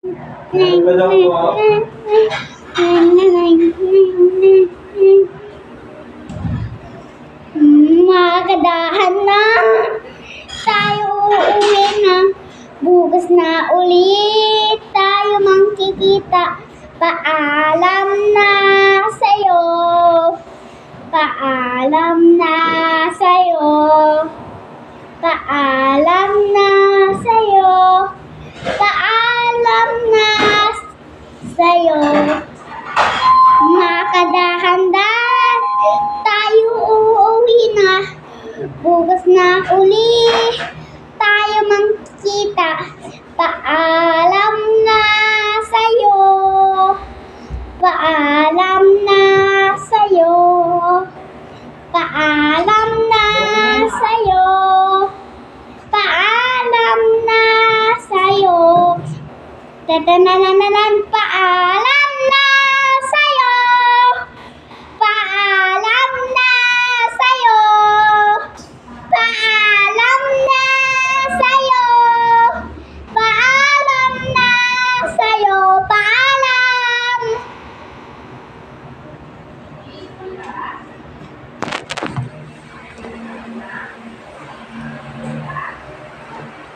Magadahan na, tayo uuwi na, bukas na ulit, tayo magkikita. Paalam na sa'yo, paalam na sa'yo, paalam na sa'yo, paalam na sa'yo. Makadahan-dahan, tayo uuwi na, bukas na uli, tayo magkikita. Paalam na sa'yo, paalam na sa'yo, paalam na sa'yo, paalam na sa'yo. Tatanananan, paalam na sa'yo, paalam na sa'yo, paalam na sa'yo, paalam na sa'yo, paalam.